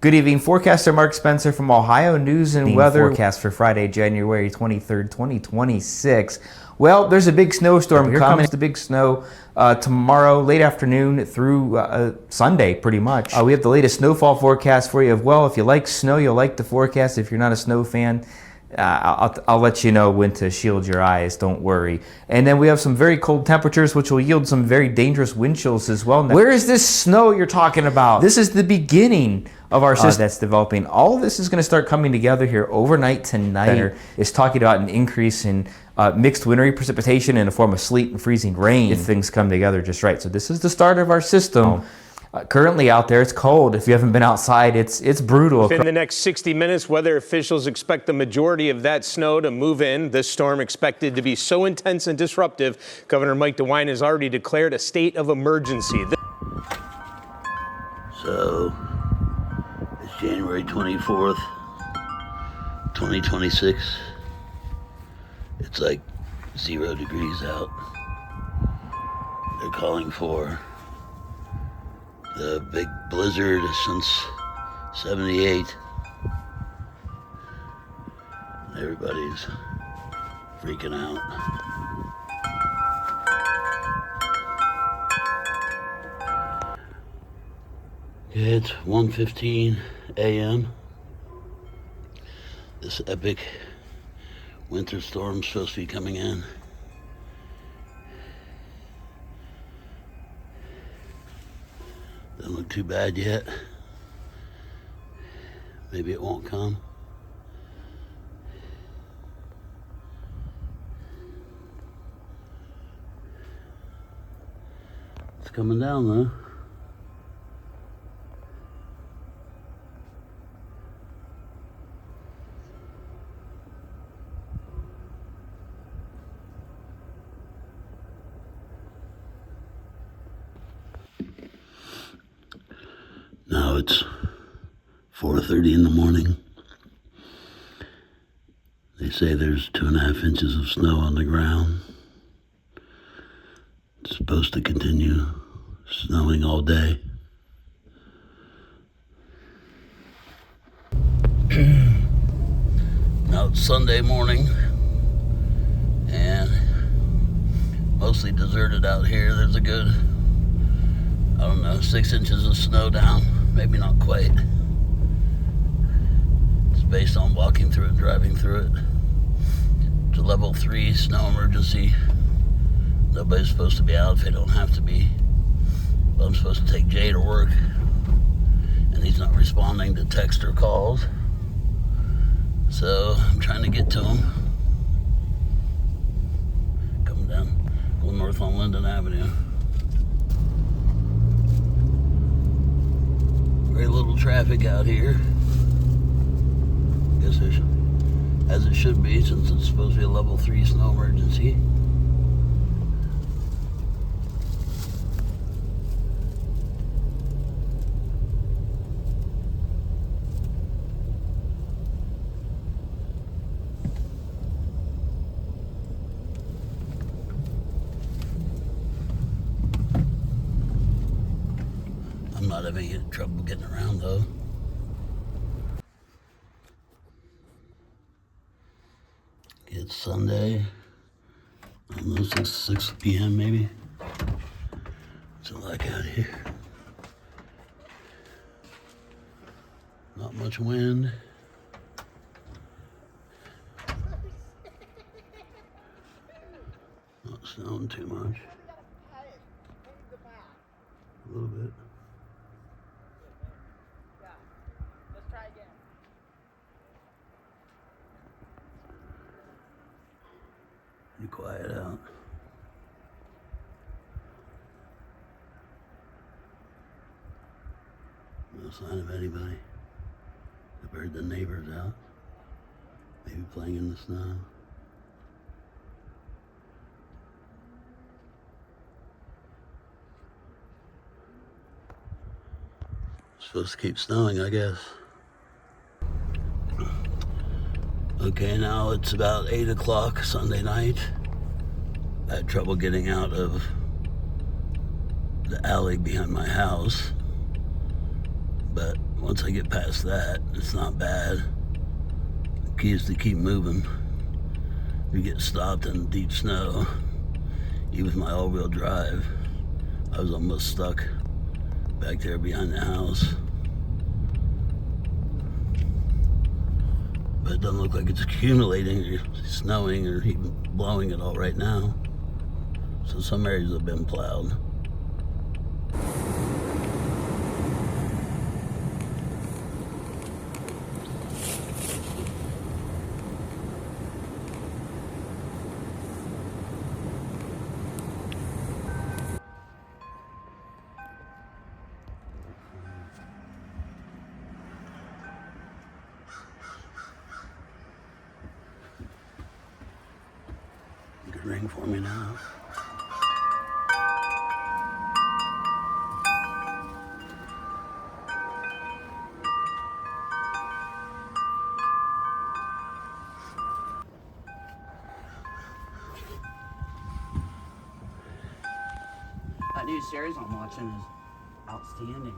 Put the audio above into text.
Good evening, forecaster Mark Spencer from Ohio News and Weather. Forecast for Friday, January 23rd, 2026. Well, there's a big snowstorm coming. Here comes the big snow tomorrow, late afternoon through Sunday, pretty much. We have the latest snowfall forecast for you as well. If you like snow, you'll like the forecast. If you're not a snow fan, I'll let you know when to shield your eyes, don't worry. And then we have some very cold temperatures, which will yield some very dangerous wind chills as well. Where is this snow you're talking about? This is the beginning of our system that's developing. All of this is going to start coming together here overnight tonight. Is talking about an increase in mixed wintry precipitation in the form of sleet and freezing rain if things come together just right. So this is the start of our system. Currently out there, it's cold. If you haven't been outside, it's brutal. In the next 60 minutes, weather officials expect the majority of that snow to move in. This storm expected to be so intense and disruptive, Governor Mike DeWine has already declared a state of emergency. So, it's January 24th, 2026. It's like 0 degrees out. They're calling for the big blizzard since 78. Everybody's freaking out. It's 1:15 a.m. This epic winter storm's supposed to be coming in. Doesn't look too bad yet. Maybe it won't come. It's coming down though. Now it's 4:30 in the morning. They say there's 2.5 inches of snow on the ground. It's supposed to continue snowing all day. Now it's Sunday morning and mostly deserted out here. There's a good, 6 inches of snow down. Maybe not quite. It's based on walking through it and driving through it. It's a level 3 snow emergency. Nobody's supposed to be out if they don't have to be. But I'm supposed to take Jay to work, and he's not responding to text or calls. So I'm trying to get to him. Coming down, going north on Linden Avenue. Very little traffic out here. Guess there should, as it should be, since it's supposed to be a level 3 snow emergency. I'm not having any trouble getting around though. It's Sunday, I don't know, 6 p.m. maybe. What's it like out here? Not much wind. Not snowing too much. A little bit. Be quiet out. No sign of anybody. I've heard the neighbors out. Maybe playing in the snow. It's supposed to keep snowing, I guess. Okay, now it's about 8 o'clock Sunday night. I had trouble getting out of the alley behind my house, but Once I get past that, it's not bad. The key is to keep moving. You get stopped in deep snow, even with my all-wheel drive, I was almost stuck back there behind the house. But it doesn't look like it's accumulating or snowing or even blowing at all right now. So some areas have been plowed. Good ring for me now. That new series I'm watching is outstanding.